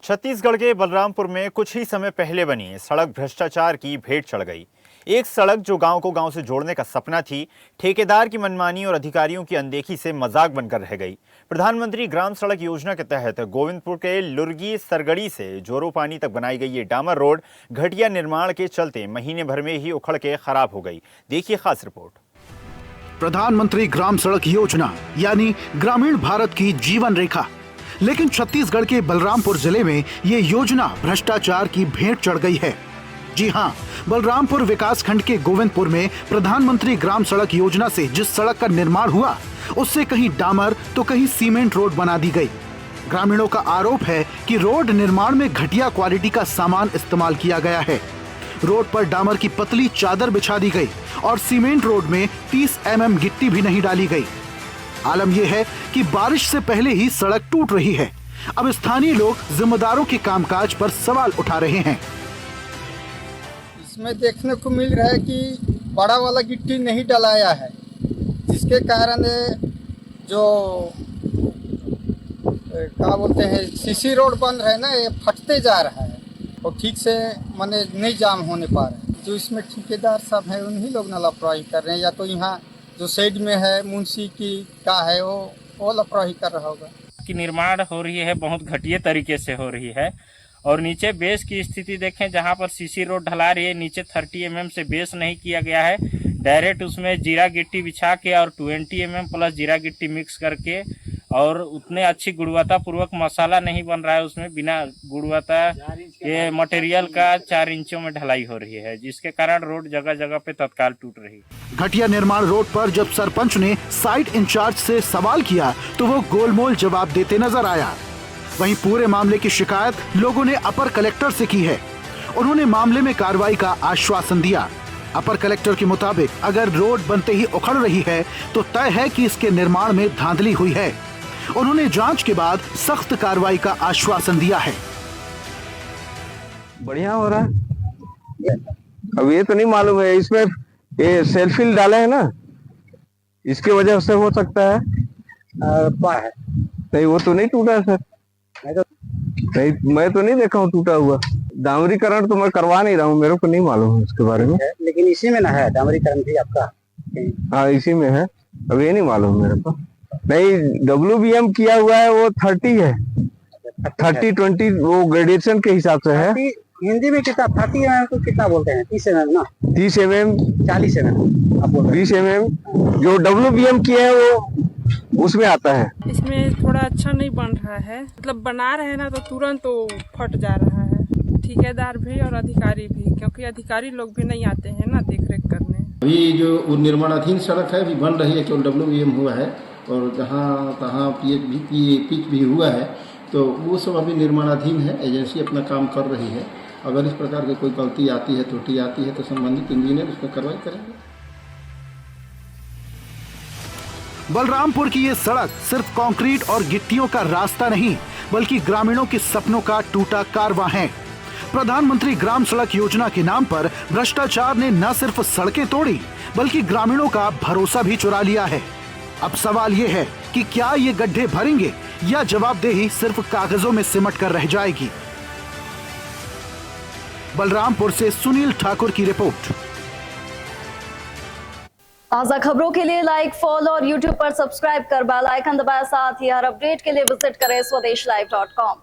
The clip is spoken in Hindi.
छत्तीसगढ़ के बलरामपुर में कुछ ही समय पहले बनी सड़क भ्रष्टाचार की भेंट चढ़ गई। एक सड़क जो गांव को गांव से जोड़ने का सपना थी, ठेकेदार की मनमानी और अधिकारियों की अनदेखी से मजाक बनकर रह गई। प्रधानमंत्री ग्राम सड़क योजना के तहत गोविंदपुर के लुरगी सरगड़ी से जोरोपानी तक बनाई गई ये डामर रोड घटिया निर्माण के चलते महीने भर में ही उखड़ के खराब हो गई। देखिए खास रिपोर्ट। प्रधानमंत्री ग्राम सड़क योजना यानी ग्रामीण भारत की जीवन रेखा, लेकिन छत्तीसगढ़ के बलरामपुर जिले में ये योजना भ्रष्टाचार की भेंट चढ़ गई है। जी हाँ, बलरामपुर विकास खंड के गोविंदपुर में प्रधानमंत्री ग्राम सड़क योजना से जिस सड़क का निर्माण हुआ, उससे कहीं डामर तो कहीं सीमेंट रोड बना दी गई। ग्रामीणों का आरोप है कि रोड निर्माण में घटिया क्वालिटी का सामान इस्तेमाल किया गया है। रोड पर डामर की पतली चादर बिछा दी गई और सीमेंट रोड में 30 mm गिट्टी भी नहीं डाली गई। आलम यह है कि बारिश से पहले ही सड़क टूट रही है। अब स्थानीय लोग जिम्मेदारों के कामकाज पर सवाल उठा रहे हैं। इसमें देखने को मिल रहा है कि बड़ा वाला गिट्टी नहीं डलाया है, जिसके कारण जो क्या बोलते हैं सीसी रोड बन रहा है ना, ये फटते जा रहा है और ठीक से माने नहीं जाम होने पा रहा है। जो इसमें ठेकेदार साहब हैं उन्हीं लोग ना लापरवाही कर रहे हैं, या तो यहाँ जो साइड में है मुंशी की का है वो लापरवाही कर रहा होगा। की निर्माण हो रही है, बहुत घटिया तरीके से हो रही है। और नीचे बेस की स्थिति देखें, जहां पर सीसी रोड ढला रही है, नीचे 30 mm से बेस नहीं किया गया है। डायरेक्ट उसमें जीरा गिट्टी बिछा के और 20 mm प्लस जीरा गिट्टी मिक्स करके, और उतने अच्छी गुणवत्ता पूर्वक मसाला नहीं बन रहा है। उसमें बिना गुणवत्ता ये मटेरियल का 4 इंचों में ढलाई हो रही है, जिसके कारण रोड जगह जगह पे तत्काल टूट रही है। घटिया निर्माण रोड पर जब सरपंच ने साइट इंचार्ज से सवाल किया तो वो गोलमोल जवाब देते नजर आया। वहीं पूरे मामले की शिकायत लोगों ने अपर कलेक्टर से की है। उन्होंने मामले में कार्रवाई का आश्वासन दिया। अपर कलेक्टर के मुताबिक अगर रोड बनते ही उखड़ रही है तो तय है कि इसके निर्माण में धांधली हुई है। उन्होंने जांच के बाद सख्त कार्रवाई का आश्वासन दिया है। बढ़िया हो रहा है। अब ये तो नहीं मालूम है, इसमें ये सेल्फिल डाले है ना, इसकी वजह से हो सकता है। नहीं, वो तो नहीं टूटा है सर। नहीं, मैं तो नहीं देखा हूँ टूटा हुआ। डामरीकरण तो मैं करवा नहीं रहा हूँ, मेरे को नहीं मालूम है उसके बारे में। लेकिन इसी में ना है डामरीकरण भी आपका? हाँ, इसी में है। अब ये नहीं मालूम मेरे को। नहीं, WBM किया हुआ है, वो 30 है। 30-20 वो ग्रेडेशन के हिसाब से है। हिंदी में कितना 30 mm को कितना बोलते हैं? 30 mm ना? 30 mm 40 mm आप बोल रहे हैं? 20 mm जो WBM किया है वो उसमें आता है। इसमें थोड़ा अच्छा नहीं बन रहा है, मतलब बना रहे हैं ना तो तुरंत तो फट जा रहा है। ठेकेदार भी और अधिकारी भी, क्योंकि अधिकारी लोग भी नहीं आते हैं ना देखरेख करने। अभी जो निर्माणाधीन सड़क है अभी बन रही है, केवल WBM हुआ है और जहाँ तहाँ पिच भी हुआ है, तो वो सब अभी निर्माणाधीन है। एजेंसी अपना काम कर रही है। अगर इस प्रकार की कोई गलती आती है, त्रुटि आती है, तो संबंधित इंजीनियर उस पर कार्रवाई करेंगे। बलरामपुर की ये सड़क सिर्फ कंक्रीट और गिट्टियों का रास्ता नहीं, बल्कि ग्रामीणों के सपनों का टूटा कारवां है। प्रधानमंत्री ग्राम सड़क योजना के नाम पर भ्रष्टाचार ने न सिर्फ सड़कें तोड़ी, बल्कि ग्रामीणों का भरोसा भी चुरा लिया है। अब सवाल ये है कि क्या ये गड्ढे भरेंगे या जवाबदेही सिर्फ कागजों में सिमट कर रह जाएगी। बलरामपुर से सुनील ठाकुर की रिपोर्ट। ताज़ा खबरों के लिए लाइक, फॉलो और YouTube पर सब्सक्राइब कर बेल आइकन दबाएं। साथ ही हर अपडेट के लिए विजिट करें swedeshlive.com।